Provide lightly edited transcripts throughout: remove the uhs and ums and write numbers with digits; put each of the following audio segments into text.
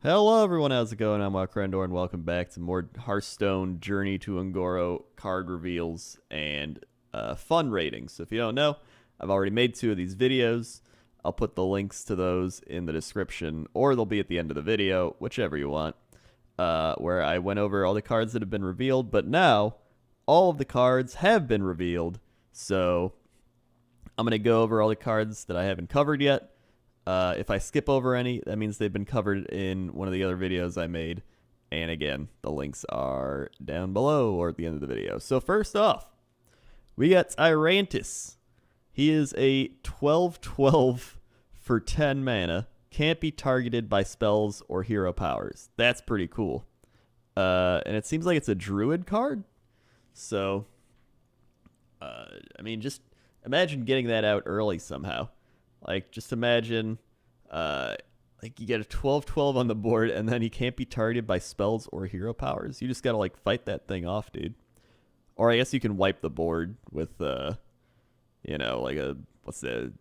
Hello everyone, how's it going? I'm WoWcrendor and welcome back to more Hearthstone Journey to Ungoro card reveals and fun ratings. So if you don't know, I've already made 2 of these videos. I'll put the links to those in the description or they'll be at the end of the video, whichever you want, where I went over all the cards that have been revealed. But now, all of the cards have been revealed, so I'm going to go over all the cards that I haven't covered yet. If I skip over any, that means they've been covered in one of the other videos I made. And again, the links are down below or at the end of the video. So first off, we got Tyrantus. He is a 12/12 for 10 mana. Can't be targeted by spells or hero powers. That's pretty cool. And it seems like it's a Druid card. So, I mean, just imagine getting that out early somehow. Like, just imagine, like, you get a 12/12 on the board, and then he can't be targeted by spells or hero powers. You just gotta, like, fight that thing off, dude. Or I guess you can wipe the board with, you know, like what's the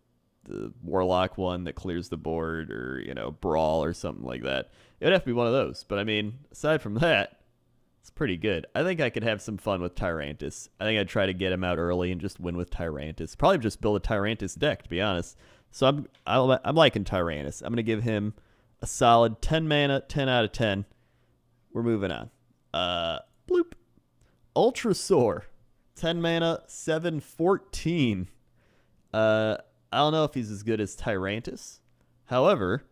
Warlock one that clears the board, or, you know, Brawl or something like that. It would have to be one of those. But, I mean, aside from that, it's pretty good. I think I could have some fun with Tyrantus. I think I'd try to get him out early and just win with Tyrantus. Probably just build a Tyrantus deck, to be honest. So I'm liking Tyrannus. I'm going to give him a solid 10 mana, 10 out of 10. We're moving on. Bloop. Ultra Soar. 10 mana, 7/14. I don't know if he's as good as Tyrantus. However,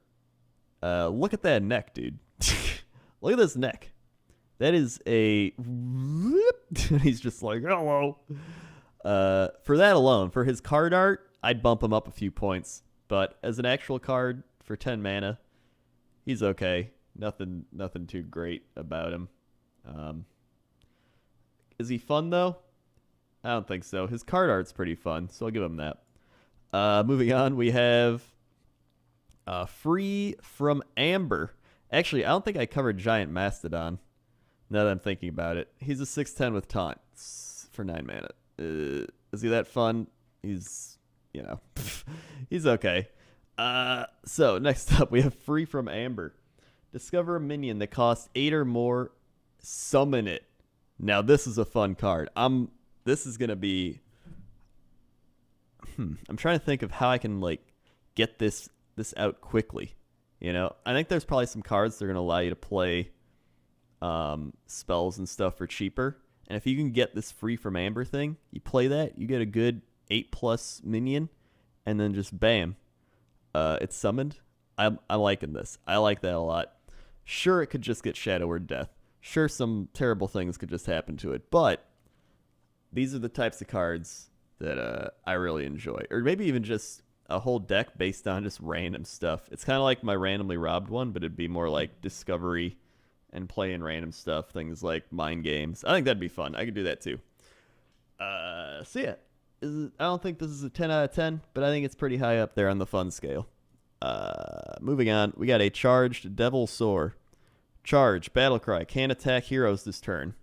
look at that neck, dude. Look at this neck. That is a... He's just like, hello. For that alone, for his card art, I'd bump him up a few points. But as an actual card for 10 mana, he's okay. Nothing too great about him. Is he fun, though? I don't think so. His card art's pretty fun, so I'll give him that. Moving on, we have Free from Amber. Actually, I don't think I covered Giant Mastodon, now that I'm thinking about it. He's a 6/10 with taunt for 9 mana. Is he that fun? He's, you know, he's okay. So next up, we have Free from Amber. Discover a minion that costs 8 or more. Summon it. Now this is a fun card. This is gonna be. I'm trying to think of how I can like get this out quickly. You know, I think there's probably some cards that are gonna allow you to play spells and stuff for cheaper. And if you can get this Free from Amber thing, you play that, you get a good 8+ minion, and then just bam, it's summoned. I'm liking this. I like that a lot. Sure, it could just get Shadow or Death. Sure, some terrible things could just happen to it. But these are the types of cards that I really enjoy. Or maybe even just a whole deck based on just random stuff. It's kind of like my randomly robbed one, but it'd be more like discovery and playing random stuff, things like mind games. I think that'd be fun. I could do that too. So yeah, I don't think this is a 10 out of 10, but I think it's pretty high up there on the fun scale. Moving on, we got a charged Devil Soar. Charge, Battlecry, can't attack heroes this turn.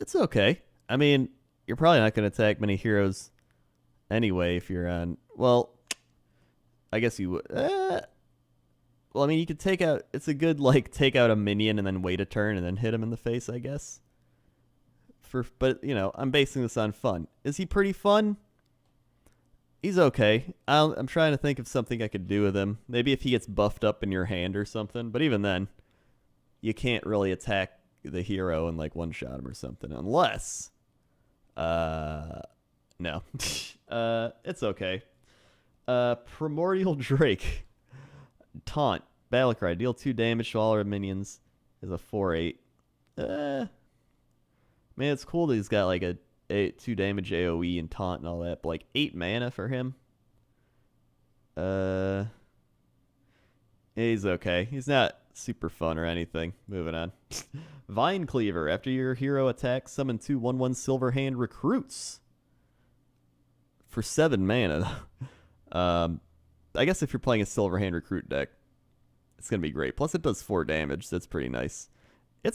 It's okay. I mean, you're probably not going to attack many heroes anyway if you're on... Well, I guess you would... Well, I mean, you could take out... It's a good, like, take out a minion and then wait a turn and then hit him in the face, I guess. But, you know, I'm basing this on fun. Is he pretty fun? He's okay. I'm trying to think of something I could do with him. Maybe if he gets buffed up in your hand or something. But even then, you can't really attack the hero and, like, one-shot him or something. Unless... No. It's okay. Primordial Drake. Taunt. Battlecry. Deal 2 damage to all our minions. Is a 4/8. Man, it's cool that he's got like a 2 damage AoE and taunt and all that, but like 8 mana for him. He's okay. He's not super fun or anything. Moving on. Vine Cleaver. After your hero attacks, summon 2 1/1 Silver Hand recruits. For 7 mana. I guess if you're playing a Silver Hand recruit deck, it's gonna be great. Plus, it does 4 damage. That's pretty nice. I'd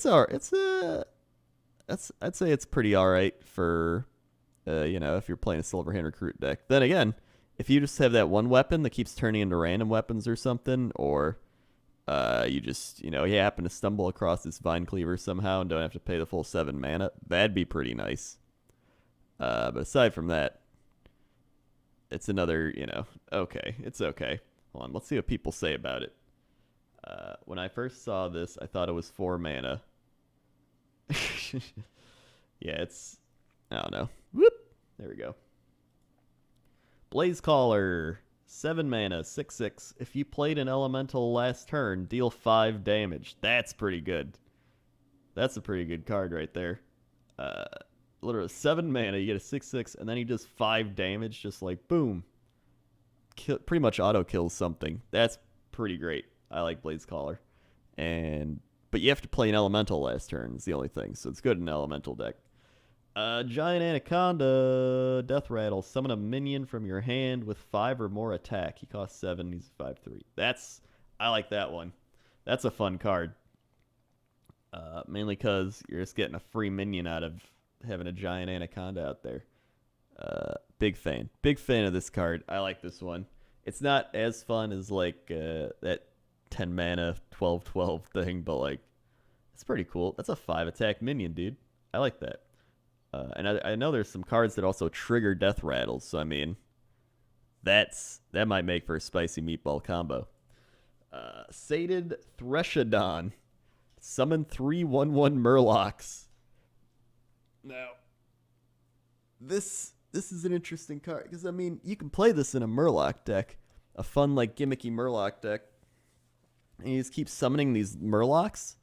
say it's pretty all right for, you know, if you're playing a Silver Hand recruit deck. Then again, if you just have that one weapon that keeps turning into random weapons or something, or you just, you happen to stumble across this Vine Cleaver somehow and don't have to pay the full 7 mana, that'd be pretty nice. But aside from that, it's another, okay. It's okay. Hold on, let's see what people say about it. When I first saw this, I thought it was 4 mana. Yeah, it's, I don't know. Whoop! There we go. Blaze Caller, 7 mana, 6/6. If you played an elemental last turn, deal 5 damage. That's pretty good. That's a pretty good card right there. Literally 7 mana, you get a 6/6, and then he does 5 damage, just like boom. Pretty much auto kills something. That's pretty great. I like Blaze Caller. But you have to play an elemental last turn, is the only thing, so it's good in an elemental deck. Giant Anaconda, Deathrattle. Summon a minion from your hand with 5 or more attack. He costs 7, he's 5/3. I like that one. That's a fun card. Mainly because you're just getting a free minion out of having a Giant Anaconda out there. Big fan. Big fan of this card. I like this one. It's not as fun as like that 10 mana 12/12 thing, but like it's pretty cool. That's a 5 attack minion, dude. I like that. And I know there's some cards that also trigger death rattles, so I mean that might make for a spicy meatball combo. Sated Threshodon. Summon 3/1/1 Murlocs. Now, this is an interesting card because I mean you can play this in a Murloc deck, a fun like gimmicky Murloc deck, and you just keep summoning these Murlocs.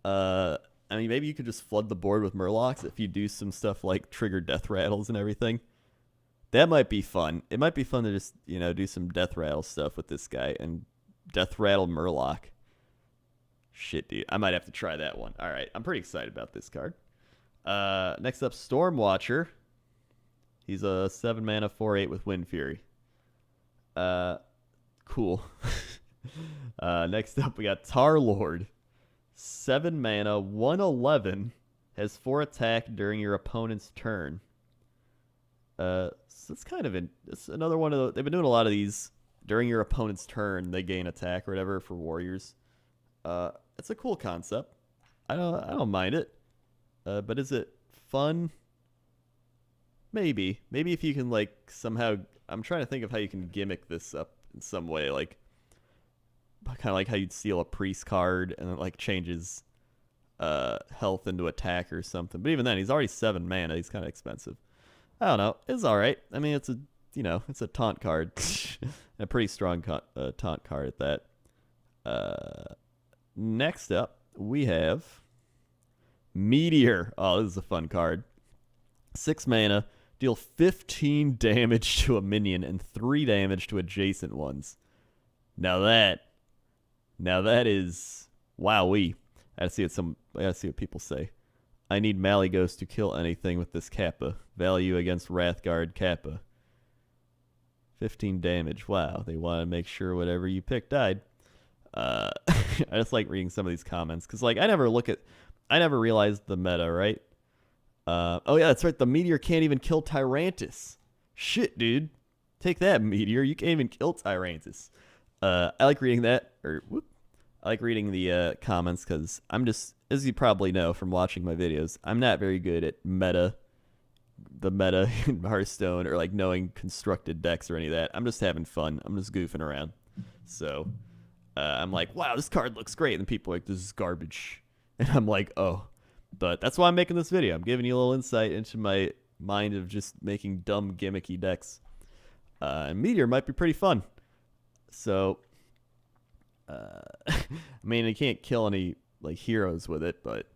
I mean maybe you could just flood the board with Murlocs if you do some stuff like trigger death rattles and everything. That might be fun. It might be fun to just do some death rattle stuff with this guy and death rattle Murloc. Shit, dude, I might have to try that one. All right, I'm pretty excited about this card. Next up, Stormwatcher. He's a 7 mana 4/8 with Wind Fury. Cool. Next up, we got Tarlord. 7 mana 1/11 has 4 attack during your opponent's turn. So it's kind of it's another one of the, they've been doing a lot of these during your opponent's turn. They gain attack or whatever for warriors. It's a cool concept. I don't mind it. But is it fun? Maybe if you can like somehow. I'm trying to think of how you can gimmick this up in some way, like kind of like how you'd steal a priest card and it like changes health into attack or something. But even then, he's already 7 mana. He's kind of expensive. I don't know. It's all right. I mean, it's a taunt card, a pretty strong taunt card at that. Next up, we have Meteor. Oh, this is a fun card. 6 mana, deal 15 damage to a minion and 3 damage to adjacent ones. Now that is wowee. I gotta see what people say. I need Malygos to kill anything with this Kappa. Value against Wrathguard Kappa. 15 damage. Wow, they want to make sure whatever you pick died. I just like reading some of these comments because like I never realized the meta, right? Oh yeah, that's right. The Meteor can't even kill Tyrantus. Shit, dude. Take that, Meteor. You can't even kill Tyrantus. I like reading that. I like reading the comments because I'm just, as you probably know from watching my videos, I'm not very good at the meta in Hearthstone or like knowing constructed decks or any of that. I'm just having fun. I'm just goofing around. So I'm like, wow, this card looks great. And people are like, this is garbage. And I'm like, oh. But that's why I'm making this video. I'm giving you a little insight into my mind of just making dumb, gimmicky decks. And Meteor might be pretty fun. So, I mean, you can't kill any like heroes with it, but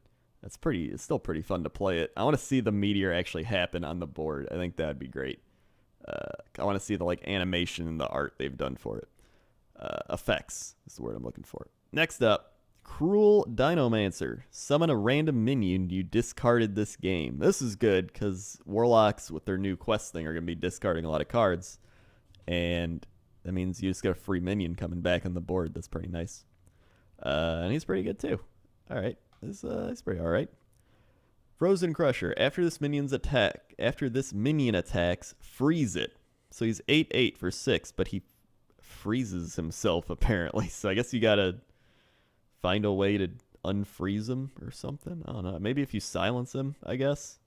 it's still pretty fun to play it. I want to see the Meteor actually happen on the board. I think that'd be great. I want to see the like animation and the art they've done for it. Effects is the word I'm looking for. Next up, Cruel Dinomancer. Summon a random minion you discarded this game. This is good because Warlocks with their new quest thing are going to be discarding a lot of cards. And that means you just get a free minion coming back on the board. That's pretty nice. And he's pretty good too. All right. He's pretty all right. Frozen Crusher. After this minion attacks, freeze it. So he's 8/8 for 6, but he freezes himself apparently. So I guess you gotta find a way to unfreeze him or something. I don't know. Maybe if you silence him, I guess.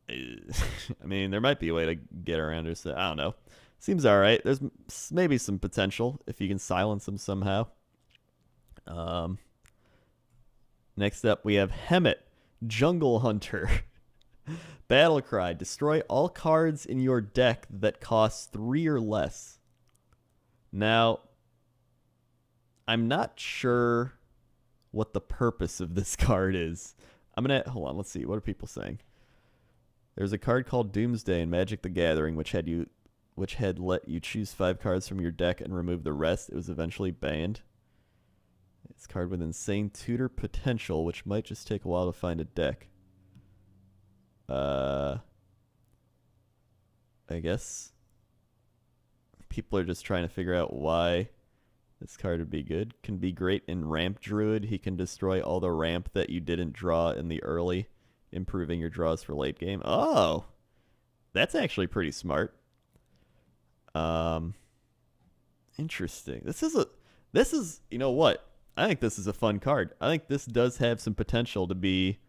I mean, there might be a way to get around it. I don't know. Seems all right. There's maybe some potential if you can silence him somehow. Next up, we have Hemet, Jungle Hunter. Battle cry: destroy all cards in your deck that cost 3 or less. Now, I'm not sure what the purpose of this card is. Hold on, let's see. What are people saying? There's a card called Doomsday in Magic the Gathering, which had let you choose 5 cards from your deck and remove the rest. It was eventually banned. It's a card with insane tutor potential, which might just take a while to find a deck. I guess people are just trying to figure out why this card would be good. Can be great in Ramp Druid. He can destroy all the ramp that you didn't draw in the early, improving your draws for late game. Oh, that's actually pretty smart. Interesting. This is, you know what? I think this is a fun card. I think this does have some potential to be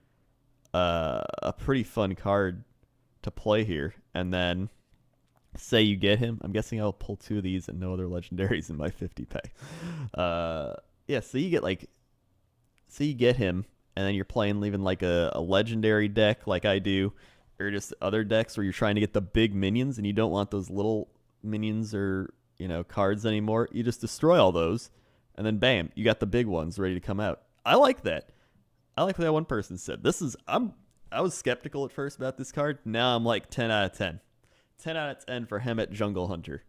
a pretty fun card to play here. And then say you get him. I'm guessing I'll pull 2 of these and no other legendaries in my 50 pack. Yeah, so you get him, and then you're playing leaving like a legendary deck like I do, or just other decks where you're trying to get the big minions and you don't want those little minions or, cards anymore. You just destroy all those, and then bam, you got the big ones ready to come out. I like that. I like what that one person said. I was skeptical at first about this card. Now I'm like 10 out of 10. 10 out of 10 for Hemet Jungle Hunter.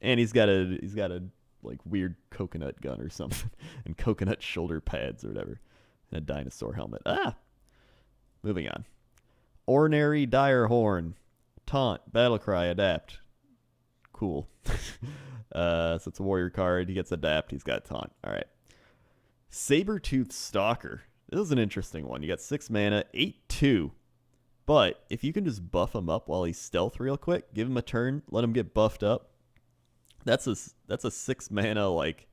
And he's got a like weird coconut gun or something, and coconut shoulder pads or whatever, and a dinosaur helmet. Moving on. Ornery Direhorn. Taunt, Battlecry, Adapt. Cool. So it's a warrior card. He gets Adapt. He's got Taunt. All right. Sabertooth Stalker. This is an interesting one. You got 6 mana, 8/2. But if you can just buff him up while he's stealth real quick, give him a turn, let him get buffed up. That's a 6 mana like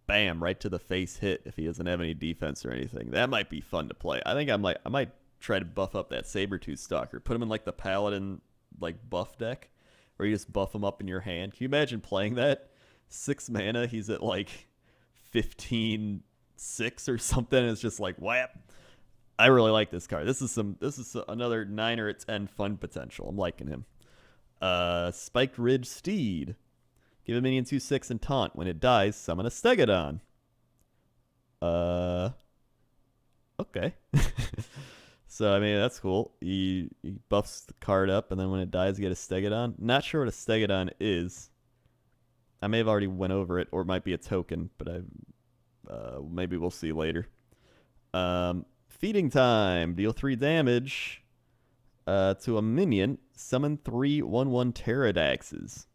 bam, right to the face hit if he doesn't have any defense or anything. That might be fun to play. I think I might try to buff up that Sabertooth Stalker. Put him in like the Paladin like buff deck where you just buff him up in your hand. Can you imagine playing that? 6 mana, he's at like 15-6 or something, and it's just like whap. I really like this card. This is another 9 or 10 fun potential. I'm liking him. Spiked Ridge Steed. Give a minion 2/6 and taunt. When it dies, summon a Stegodon. Okay. So, I mean, that's cool. He buffs the card up, and then when it dies, you get a Stegodon. Not sure what a Stegodon is. I may have already went over it, or it might be a token, but maybe we'll see later. Feeding Time. Deal 3 damage to a minion. Summon 3 1/1 Pterodaxes.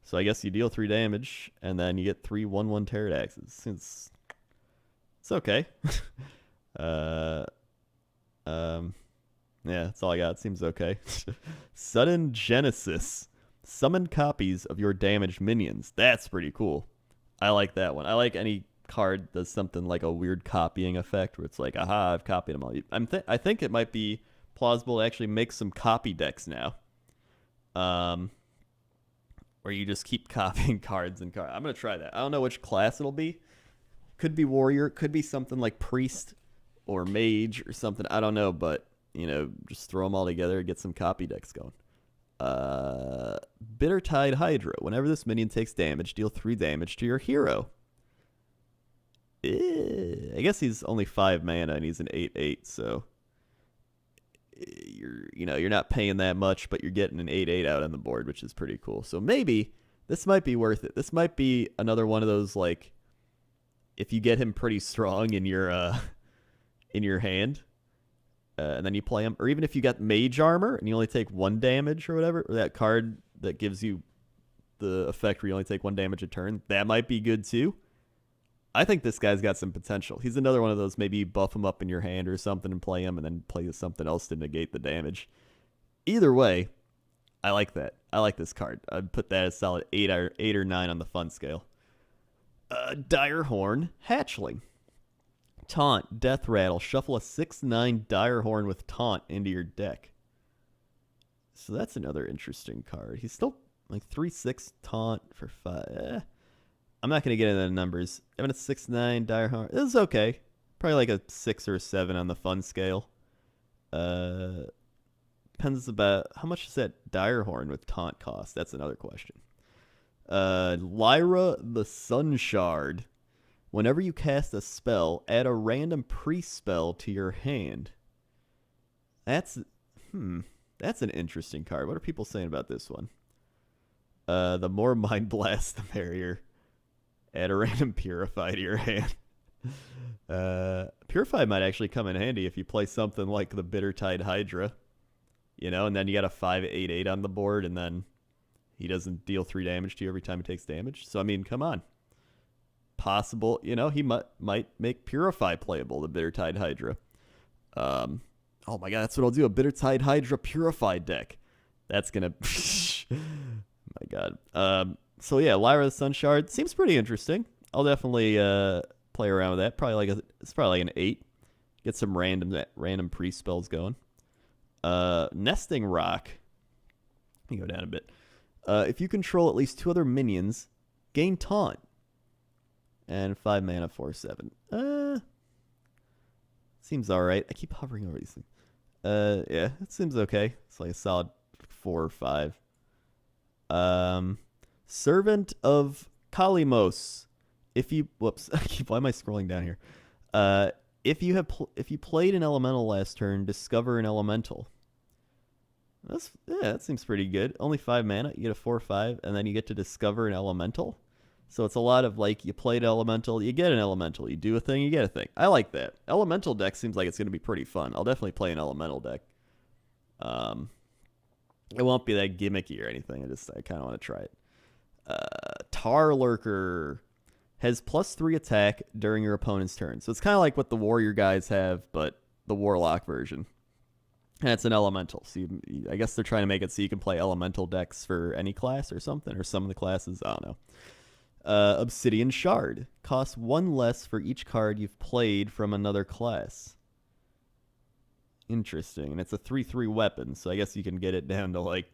So I guess you deal 3 damage, and then you get 3 1/1 Pterodaxes. It's okay. Yeah, that's all I got. It seems okay. Sudden Genesis. Summon copies of your damaged minions. That's pretty cool. I like that one. I like any card does something like a weird copying effect where it's like, aha, I've copied them all. I think it might be plausible to actually make some copy decks now. Where you just keep copying cards and cards. I'm going to try that. I don't know which class it'll be. Could be warrior. Could be something like priest or mage or something. I don't know, but, just throw them all together and get some copy decks going. Bittertide Hydra. Whenever this minion takes damage, deal 3 damage to your hero. I guess he's only 5 mana and he's an 8/8, so you're not paying that much, but you're getting an 8/8 out on the board, which is pretty cool. So maybe this might be worth it. This might be another one of those, like, if you get him pretty strong in your hand, and then you play him, or even if you got mage armor and you only take 1 damage or whatever, or that card that gives you the effect where you only take 1 damage a turn, that might be good too. I think this guy's got some potential. He's another one of those, maybe you buff him up in your hand or something and play him, and then play something else to negate the damage. Either way, I like that. I like this card. I'd put that as solid 8 or 9 on the fun scale. Direhorn Hatchling. Taunt, Deathrattle. Shuffle a 6/9 Direhorn with Taunt into your deck. So that's another interesting card. He's still like 3/6 Taunt for 5. I'm not going to get into the numbers. Having a 6/9 Direhorn, this is okay. Probably like a 6 or a 7 on the fun scale. Depends about how much does that Direhorn with Taunt cost. That's another question. Lyra the Sun Shard. Whenever you cast a spell, add a random pre-spell to your hand. That's an interesting card. What are people saying about this one? The more Mind Blast, the merrier. Add a random Purify to your hand. Purify might actually come in handy if you play something like the Bittertide Hydra. You know, and then you got a 5/8/8 on the board, and then he doesn't deal 3 damage to you every time he takes damage. So, I mean, come on. Possible, you know, he might make Purify playable, the Bittertide Hydra. Oh my god, that's what I'll do, a Bittertide Hydra Purify deck. That's gonna... my god. So yeah, Lyra the Sun Shard seems pretty interesting. I'll definitely play around with that. It's probably like an 8. Get some random pre-spells going. Nesting Rock. Let me go down a bit. If you control at least 2 other minions, gain Taunt. And 5 mana, 4/7. Seems alright. I keep hovering over these things. Yeah, it seems okay. It's like a solid 4 or 5. Servant of Kalimos. Whoops. Why am I scrolling down here? If you played an elemental last turn, discover an elemental. That seems pretty good. Only 5 mana. You get a 4/5, and then you get to discover an elemental. So it's a lot of like, you played elemental, you get an elemental, you do a thing, you get a thing. I like that. Elemental deck seems like it's going to be pretty fun. I'll definitely play an elemental deck. It won't be that gimmicky or anything. I kind of want to try it. Tar Lurker has +3 attack during your opponent's turn. So it's kind of like what the warrior guys have, but the warlock version. And it's an elemental. So I guess they're trying to make it so you can play elemental decks for any class or something, or some of the classes. I don't know. Obsidian Shard. Costs 1 less for each card you've played from another class. Interesting. And it's a 3/3 weapon, so I guess you can get it down to like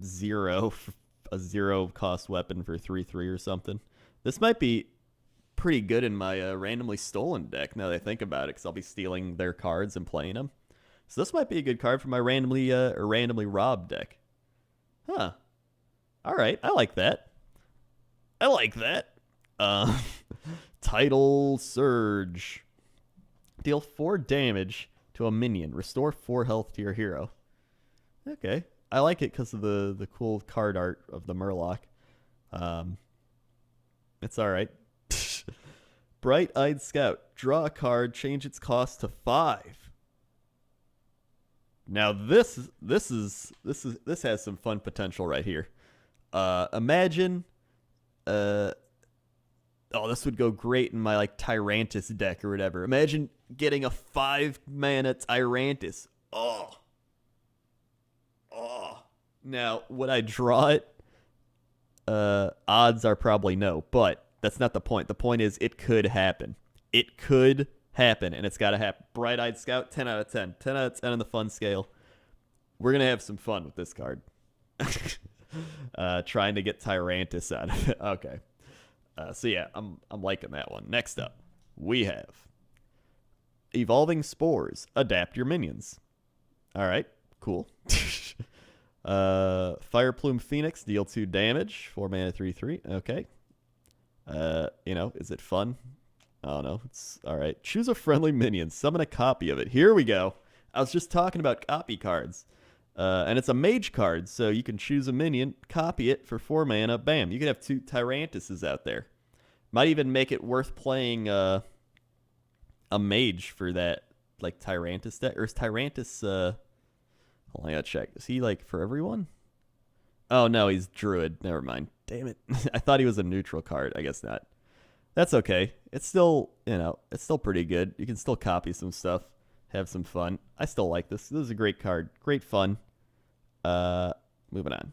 0. A 0 cost weapon for 3/3 or something. This might be pretty good in my randomly stolen deck now that I think about it, because I'll be stealing their cards and playing them. So this might be a good card for my randomly robbed deck. Huh. Alright, I like that. Tidal Surge. Deal 4 damage to a minion. Restore 4 health to your hero. Okay. I like it because of the cool card art of the Murloc. It's alright. Bright-Eyed Scout. Draw a card, change its cost to 5. Now this has some fun potential right here. Imagine this would go great in my like Tyrantus deck or whatever. Imagine getting a 5 mana Tyrantus. Oh. Now, would I draw it? Odds are probably no, but that's not the point. The point is it could happen. It could happen, and it's got to happen. Bright-Eyed Scout, 10 out of 10. 10 out of 10 on the fun scale. We're going to have some fun with this card. Trying to get Tyrantus out of it. Okay. So yeah, I'm liking that one. Next up, we have Evolving Spores. Adapt your minions. All right, cool. Fireplume Phoenix, deal 2 damage, 4 mana, 3/3. Okay. Is it fun? I don't know. It's all right. Choose a friendly minion. Summon a copy of it. Here we go. I was just talking about copy cards. And it's a mage card, so you can choose a minion, copy it for 4 mana, bam. You could have 2 Tyrantuses out there. Might even make it worth playing a mage for that, like, Tyrantus deck. Or is Tyrantus, hold on, I gotta check. Is he, like, for everyone? Oh, no, he's Druid. Never mind. Damn it. I thought he was a neutral card. I guess not. That's okay. It's still, it's still pretty good. You can still copy some stuff. have some fun. I still like this. This is a great card. Great fun. Moving on.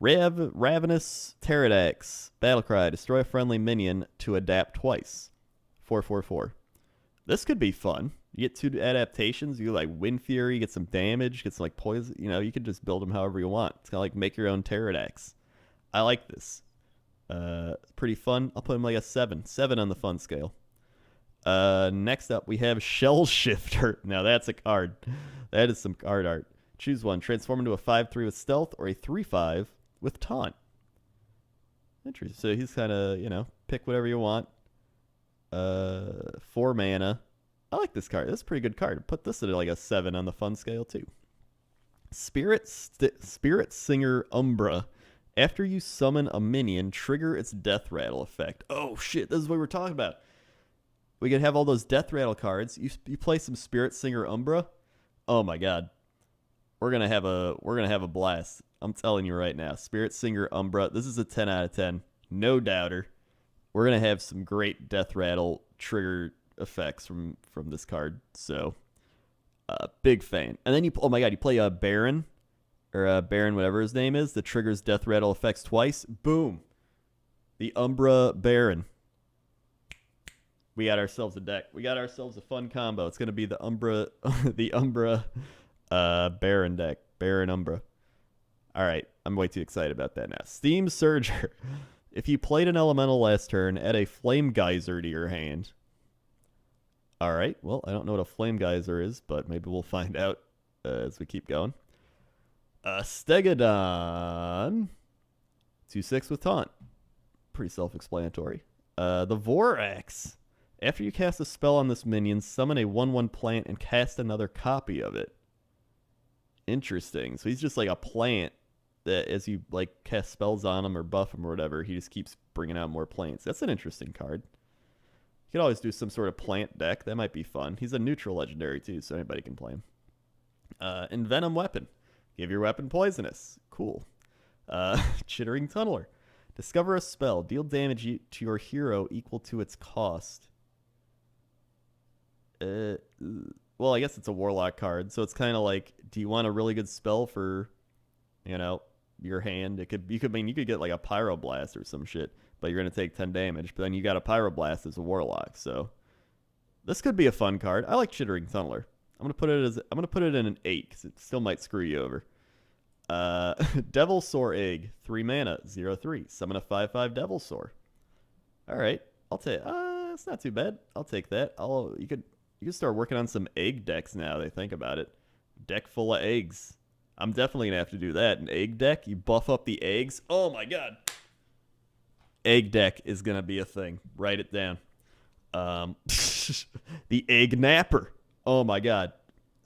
Ravenous Pterodax. Battlecry. Destroy a friendly minion to adapt twice. 4/4/4. This could be fun. You get 2 adaptations. You like Wind Fury, get some damage, get some like poison. You know, you can just build them however you want. It's kind of like make your own Pterodax. I like this. Pretty fun. I'll put him like a 7. 7 on the fun scale. Next up, we have Shell Shifter. Now that's a card. That is some card art. Choose one. Transform into a 5/3 with stealth or a 3/5 with taunt. Interesting. So he's kind of, you know, pick whatever you want. 4 mana. I like this card. That's a pretty good card. Put this at like a 7 on the fun scale too. Spirit Singer Umbra. After you summon a minion, trigger its Deathrattle effect. Oh shit, this is what we're talking about. We could have all those Deathrattle cards. You play some Spirit Singer Umbra. Oh my god. We're gonna have a blast. I'm telling you right now. Spirit Singer Umbra. This is a 10 out of 10. No doubter. We're gonna have some great Deathrattle trigger effects from this card. So big fan. And then you play a Baron. Or Baron, whatever his name is, that triggers Deathrattle effects twice. Boom. The Umbra Baron. We got ourselves a deck. We got ourselves a fun combo. It's going to be the Umbra Baron deck. Baron Umbra. All right. I'm way too excited about that now. Steam Surger. If you played an elemental last turn, add a Flame Geyser to your hand. All right. Well, I don't know what a Flame Geyser is, but maybe we'll find out as we keep going. Stegodon. 2/6 with taunt. Pretty self-explanatory. The Vorax. After you cast a spell on this minion, summon a 1/1 plant and cast another copy of it. Interesting. So he's just like a plant that as you like cast spells on him or buff him or whatever, he just keeps bringing out more plants. That's an interesting card. You could always do some sort of plant deck. That might be fun. He's a neutral legendary too, so anybody can play him. Envenom Weapon. Give your weapon poisonous. Cool. Chittering Tunneler. Discover a spell. Deal damage to your hero equal to its cost. Well, I guess it's a Warlock card, so it's kind of like, do you want a really good spell for, you know, your hand? You could get like a Pyroblast or some shit, but you're gonna take 10 damage. But then you got a Pyroblast as a Warlock, so this could be a fun card. I like Chittering Tunneler. I'm gonna put it in an 8 because it still might screw you over. Devilsaur Egg, 3 mana, 0/3. Summon a 5/5 Devilsaur. All right, I'll take. It's not too bad. I'll take that. You could start working on some egg decks now. They think about it. Deck full of eggs. I'm definitely gonna have to do that. An egg deck. You buff up the eggs. Oh my god. Egg deck is gonna be a thing. Write it down. The Egg Napper. Oh my god.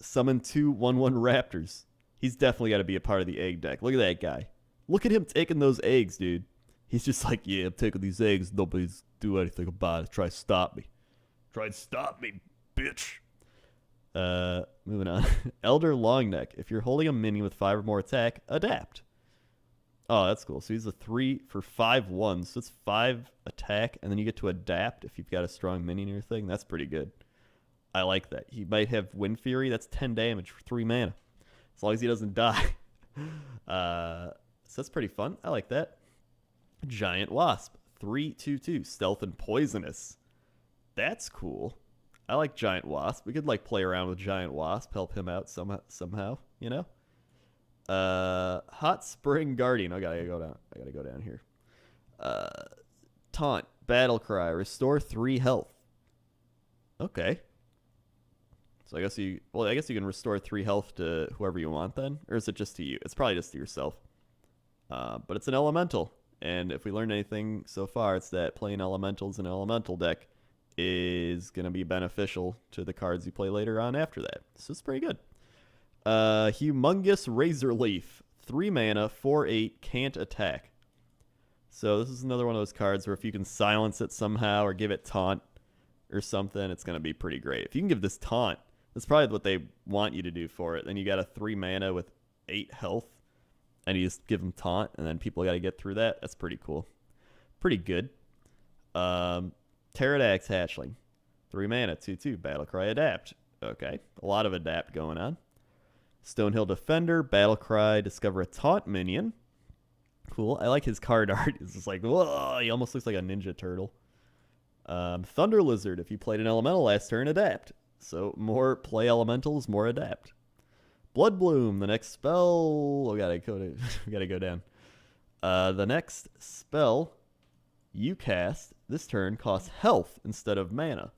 Summon 2 1/1 raptors. He's definitely got to be a part of the egg deck. Look at that guy. Look at him taking those eggs, dude. He's just like, yeah, I'm taking these eggs. Nobody's do anything about it. Try to stop me. Try to stop me, bitch. Moving on. Elder Longneck. If you're holding a minion with 5 or more attack, adapt. Oh, that's cool. So he's a 3 for 5/1. So it's 5 attack, and then you get to adapt if you've got a strong minion or your thing. That's pretty good. I like that. He might have Wind Fury. That's 10 damage for 3 mana. As long as he doesn't die. So that's pretty fun. I like that. Giant Wasp. 3/2/2. Stealth and Poisonous. That's cool. I like Giant Wasp. We could like play around with Giant Wasp. Help him out somehow. You know? Hot Spring Guardian. I gotta go down here. Taunt. Battle Cry. Restore 3 health. Okay. So I guess you can restore 3 health to whoever you want then, or is it just to you? It's probably just to yourself. But it's an elemental, and if we learned anything so far, it's that playing elementals in an elemental deck is gonna be beneficial to the cards you play later on after that. So it's pretty good. Humongous Razor Leaf, 3 mana, 4/8, can't attack. So this is another one of those cards where if you can silence it somehow or give it taunt or something, it's gonna be pretty great. If you can give this taunt. That's probably what they want you to do for it. Then you got a 3 mana with 8 health, and you just give them taunt, and then people got to get through that. That's pretty cool. Pretty good. Pterodax Hatchling. 3 mana, 2/2, Battlecry Adapt. Okay, a lot of adapt going on. Stonehill Defender, Battlecry, discover a taunt minion. Cool. I like his card art. It's just like, whoa, he almost looks like a Ninja Turtle. Thunder Lizard, if you played an elemental last turn, adapt. So more play elementals, more adapt. Blood Bloom, the next spell. We gotta go down. The next spell you cast this turn costs health instead of mana.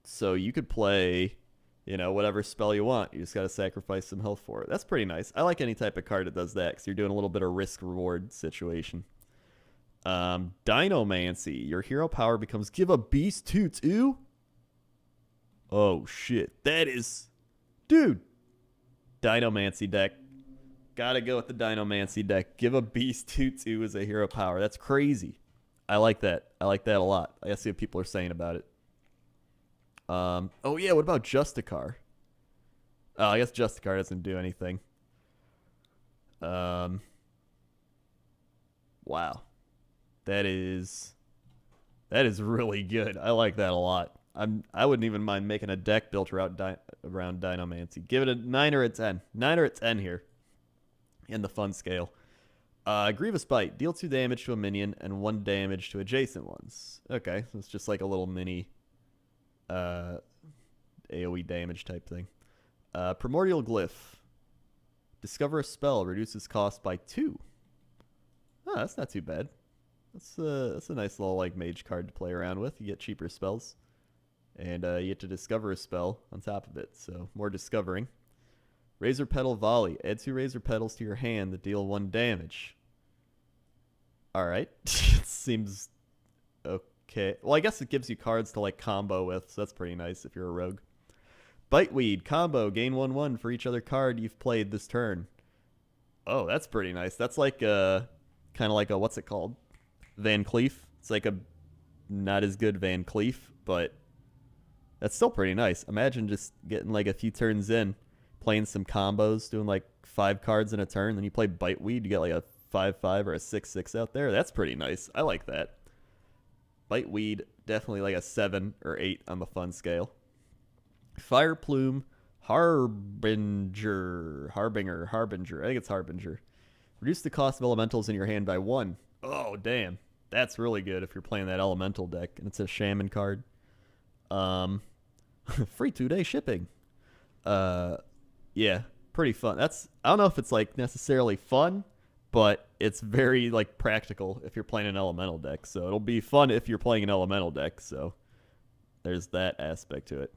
So you could play, whatever spell you want. You just got to sacrifice some health for it. That's pretty nice. I like any type of card that does that because you're doing a little bit of risk-reward situation. Dinomancy. Your hero power becomes give a beast 2/2. Oh, shit. That is... Dude. Dinomancy deck. Gotta go with the Dinomancy deck. Give a beast 2/2 as a hero power. That's crazy. I like that. I like that a lot. I see what people are saying about it. Oh, yeah, what about Justicar? Oh, I guess Justicar doesn't do anything. Wow. That is really good. I like that a lot. I wouldn't even mind making a deck built around Dinomancy. Give it a 9 or a 10. 9 or a 10 here in the fun scale. Grievous Bite. Deal 2 damage to a minion and 1 damage to adjacent ones. Okay, so it's just like a little mini AoE damage type thing. Primordial Glyph. Discover a spell. Reduces cost by 2. Oh, that's not too bad. That's a nice little like mage card to play around with. You get cheaper spells. And you get to discover a spell on top of it. So more discovering. Razor Petal Volley. Add 2 Razor Petals to your hand that deal 1 damage. Alright. It seems okay. Well, I guess it gives you cards to like combo with, so that's pretty nice if you're a rogue. Biteweed. Combo. Gain 1/1 for each other card you've played this turn. Oh, that's pretty nice. That's like kind of like a, what's it called? Van Cleef. It's like a not as good Van Cleef, but that's still pretty nice. Imagine just getting like a few turns in, playing some combos, doing like 5 cards in a turn, then you play Biteweed, you get like a 5/5 or a 6/6 out there. That's pretty nice. I like that. Biteweed, definitely like a 7 or 8 on the fun scale. Fire Plume, Harbinger. I think it's Harbinger. Reduce the cost of elementals in your hand by 1. Oh, damn. That's really good if you're playing that elemental deck, and it's a shaman card. Free 2-day shipping. Yeah, pretty fun. I don't know if it's like necessarily fun, but it's very like practical if you're playing an elemental deck. So it'll be fun if you're playing an elemental deck. So there's that aspect to it.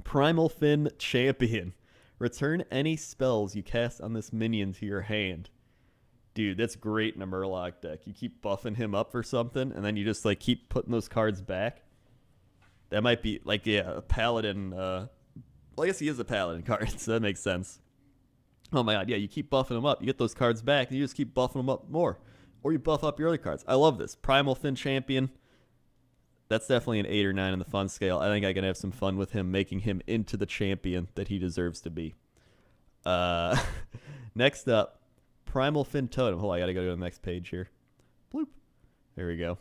Primal Fin Champion. Return any spells you cast on this minion to your hand. Dude, that's great in a Murloc deck. You keep buffing him up for something, and then you just like keep putting those cards back. That might be like, yeah, a paladin. Well, I guess he is a paladin card, so that makes sense. Oh my god, yeah, you keep buffing them up. You get those cards back, and you just keep buffing them up more. Or you buff up your other cards. I love this. Primal Fin Champion. That's definitely an 8 or 9 on the fun scale. I think I can have some fun with him, making him into the champion that he deserves to be. Next up, Primal Fin Totem. Hold on, I gotta go to the next page here. Bloop. There we go.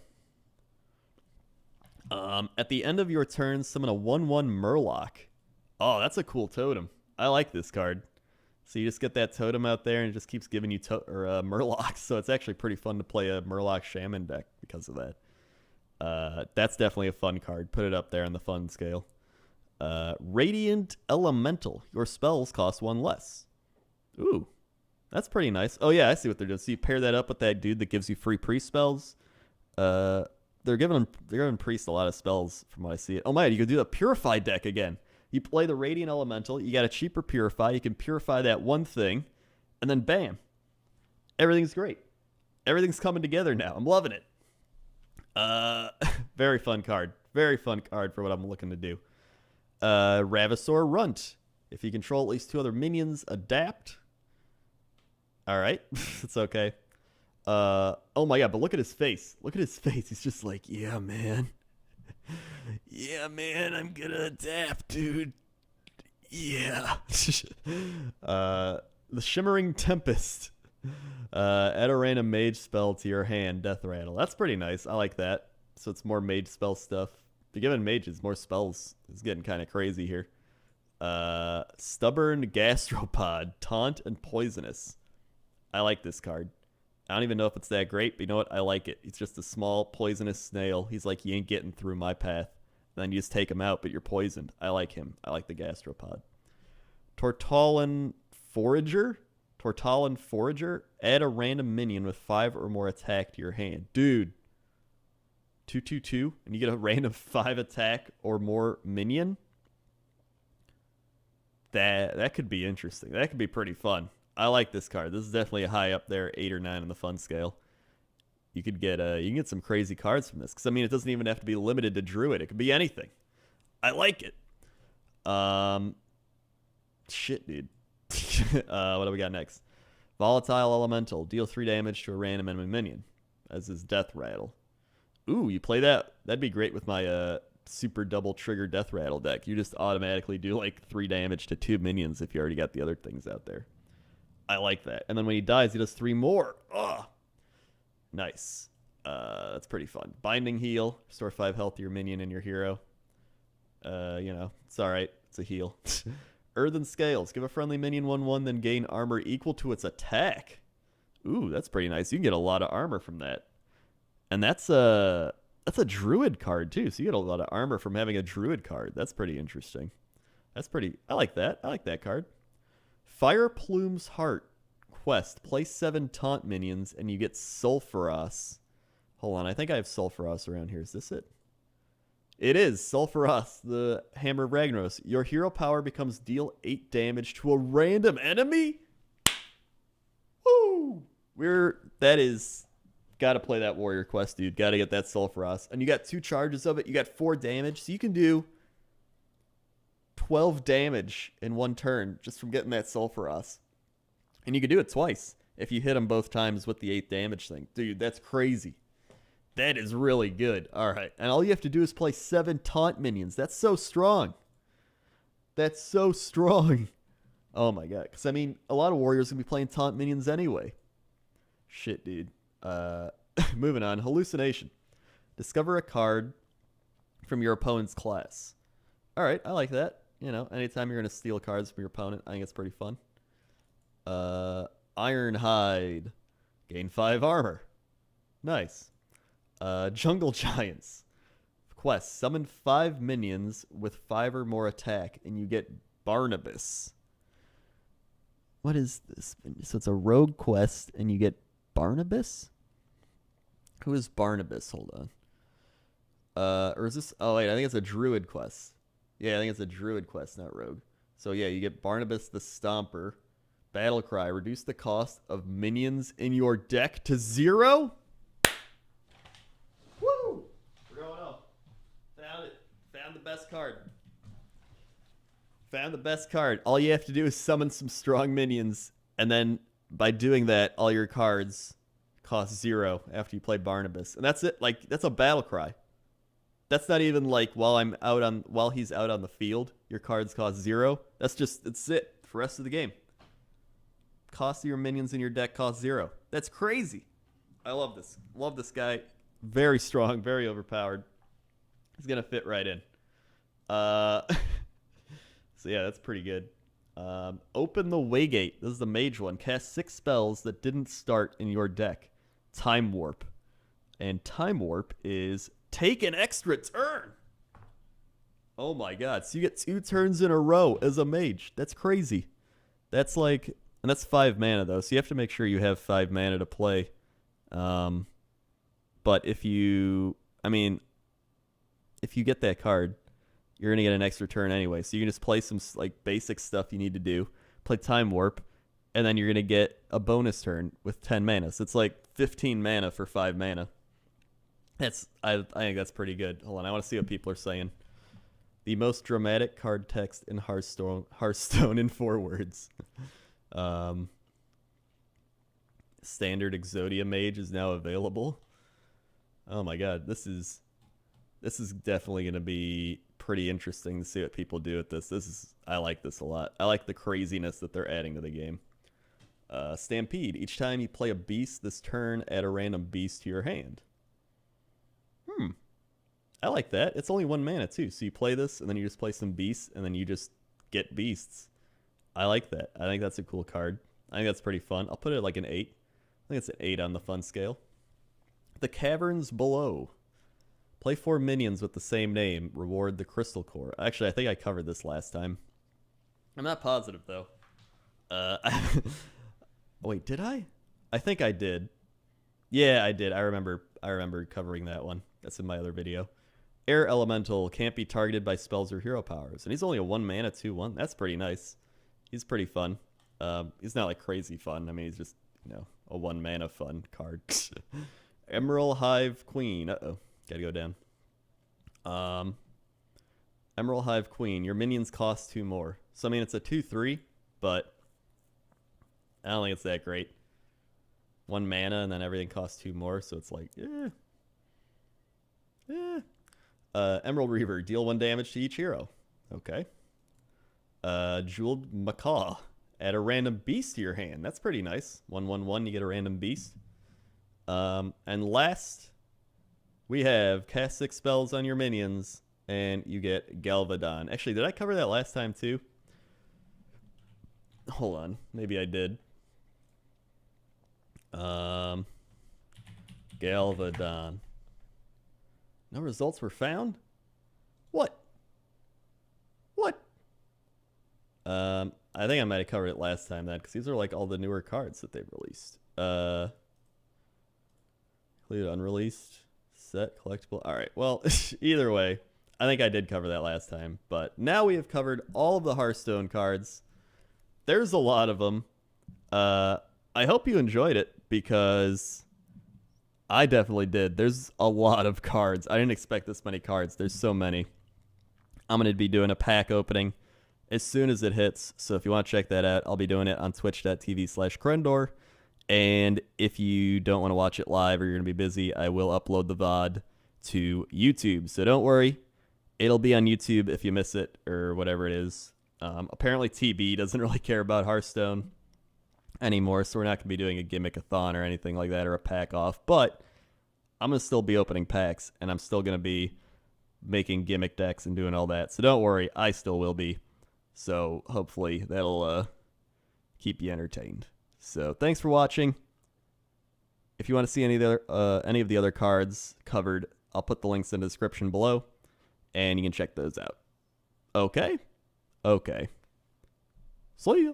At the end of your turn, summon a 1/1 Murloc. Oh, that's a cool totem. I like this card. So you just get that totem out there, and it just keeps giving you Murlocs. So it's actually pretty fun to play a Murloc Shaman deck because of that. That's definitely a fun card. Put it up there on the fun scale. Radiant Elemental. Your spells cost 1 less. Ooh, that's pretty nice. Oh yeah, I see what they're doing. So you pair that up with that dude that gives you free priest spells. They're giving priest a lot of spells from what I see. Oh my, you could do a purify deck again. You play the Radiant Elemental. You got a cheaper purify. You can purify that one thing, and then bam, everything's great. Everything's coming together now. I'm loving it. Very fun card. Very fun card for what I'm looking to do. Ravasaur Runt. If you control at least 2 other minions, adapt. Alright. It's okay. Oh my god, but look at his face. Look at his face. He's just like, yeah, man. Yeah, man, I'm gonna adapt, dude. Yeah. The Shimmering Tempest. Add a random mage spell to your hand, Deathrattle. That's pretty nice. I like that. So it's more mage spell stuff. The giving mages more spells is getting kind of crazy here. Stubborn Gastropod, Taunt, and Poisonous. I like this card. I don't even know if it's that great, but you know what? I like it. It's just a small poisonous snail. He's like, you ain't getting through my path. And then you just take him out, but you're poisoned. I like him. I like the Gastropod. Tortollan Forager. Tortollan Forager. Add a random minion with 5 or more attack to your hand. Dude. 2/2/2, and you get a random 5 attack or more minion. That could be interesting. That could be pretty fun. I like this card. This is definitely a high up there, 8 or 9 on the fun scale. You could get you can get some crazy cards from this. Because I mean, it doesn't even have to be limited to Druid. It could be anything. I like it. Shit, dude. What do we got next? Volatile Elemental. Deal 3 damage to a random enemy minion. As is Deathrattle. Ooh, you play that? That'd be great with my super double trigger Deathrattle deck. You just automatically do like 3 damage to 2 minions if you already got the other things out there. I like that. And then when he dies, he does 3 more. Ugh. Nice. That's pretty fun. Binding Heal. Restore 5 health to your minion and your hero. You know, it's alright. It's a heal. Earthen Scales. Give a friendly minion 1/1, then gain armor equal to its attack. Ooh, that's pretty nice. You can get a lot of armor from that. And that's a Druid card, too. So you get a lot of armor from having a Druid card. That's pretty interesting. I like that. I like that card. Fire Plume's Heart quest. Play 7 taunt minions, and you get Sulfuras. Hold on, I think I have Sulfuras around here. Is this it? It is Sulfuras, the Hammer of Ragnaros. Your hero power becomes deal 8 damage to a random enemy? Woo! Gotta play that warrior quest, dude. Gotta get that Sulfuras. And you got 2 charges of it. You got 4 damage, so you can do 12 damage in 1 turn just from getting that Sulfuras. And you can do it twice if you hit them both times with the 8 damage thing. Dude, that's crazy. That is really good. All right. And all you have to do is play 7 taunt minions. That's so strong. That's so strong. Oh my god. Because, I mean, a lot of warriors are going to be playing taunt minions anyway. Shit, dude. Moving on. Hallucination. Discover a card from your opponent's class. All right. I like that. You know, anytime you're going to steal cards from your opponent, I think it's pretty fun. Ironhide. Gain 5 armor. Nice. Jungle Giants. Quest. Summon 5 minions with 5 or more attack, and you get Barnabas. What is this? So it's a rogue quest, and you get Barnabas? Who is Barnabas? Hold on. Or is this... Oh, wait. I think it's a Druid quest. Yeah, I think it's a Druid quest, not rogue. So, yeah, you get Barnabas the Stomper. Battle Cry. Reduce the cost of minions in your deck to 0? Woo! We're going up. Found it. Found the best card. Found the best card. All you have to do is summon some strong minions, and then by doing that, all your cards cost 0 after you play Barnabas. And that's it. Like, that's a Battle Cry. That's not even like while he's out on the field, your cards cost 0. It's it for the rest of the game. Cost of your minions in your deck cost 0. That's crazy. I love this. Love this guy. Very strong, very overpowered. He's gonna fit right in. So yeah, that's pretty good. Open the Waygate. This is the mage one. Cast 6 spells that didn't start in your deck. Time Warp. And Time Warp is take an extra turn. Oh my god. So you get 2 turns in a row as a mage. That's crazy. That's like... And that's 5 mana, though. So you have to make sure you have 5 mana to play. But if you... I mean... If you get that card, you're going to get an extra turn anyway. So you can just play some like basic stuff you need to do. Play Time Warp. And then you're going to get a bonus turn with 10 mana. So it's like 15 mana for 5 mana. I think that's pretty good. Hold on, I want to see what people are saying. The most dramatic card text in Hearthstone in 4 words. Standard Exodia Mage is now available. Oh my god, this is definitely going to be pretty interesting to see what people do with this. I like this a lot. I like the craziness that they're adding to the game. Stampede. Each time you play a beast this turn, add a random beast to your hand. I like that. It's only 1 mana too. So you play this, and then you just play some beasts, and then you just get beasts. I like that. I think that's a cool card. I think that's pretty fun. I'll put it at like an 8. I think it's an 8 on the fun scale. The Caverns Below. Play 4 minions with the same name. Reward the Crystal Core. Actually, I think I covered this last time. I'm not positive, though. Wait, did I? I think I did. Yeah, I did. I remember covering that one. That's in my other video. Air Elemental can't be targeted by spells or hero powers. And he's only a 1 mana 2/1. That's pretty nice. He's pretty fun. He's not like crazy fun. I mean, he's just, you know, a 1 mana fun card. Emerald Hive Queen. Uh-oh. Gotta go down. Emerald Hive Queen. Your minions cost 2 more. So, I mean, it's a 2/3, but I don't think it's that great. 1 mana and then everything costs 2 more, so it's like, Emerald Reaver. Deal 1 damage to each hero. Okay. Jeweled Macaw. Add a random beast to your hand. That's pretty nice. 1/1/1, you get a random beast. And last, we have cast 6 spells on your minions, and you get Galvadon. Actually, did I cover that last time too? Hold on. Maybe I did. Galvadon. No results were found? What? I think I might have covered it last time then, because these are like all the newer cards that they've released. Include unreleased set collectible. All right. Well, either way, I think I did cover that last time. But now we have covered all of the Hearthstone cards. There's a lot of them. I hope you enjoyed it, because I definitely did. There's a lot of cards. I didn't expect this many cards. There's so many. I'm going to be doing a pack opening as soon as it hits. So if you want to check that out, I'll be doing it on twitch.tv/Crendor. And if you don't want to watch it live or you're going to be busy, I will upload the VOD to YouTube. So don't worry. It'll be on YouTube if you miss it or whatever it is. Apparently TB doesn't really care about Hearthstone anymore, so we're not going to be doing a gimmick-a-thon or anything like that, or a pack off. But I'm going to still be opening packs, and I'm still going to be making gimmick decks and doing all that. So don't worry, I still will be. So hopefully that'll keep you entertained. So thanks for watching. If you want to see any of the other cards covered, I'll put the links in the description below, and you can check those out. Okay? Okay. See ya.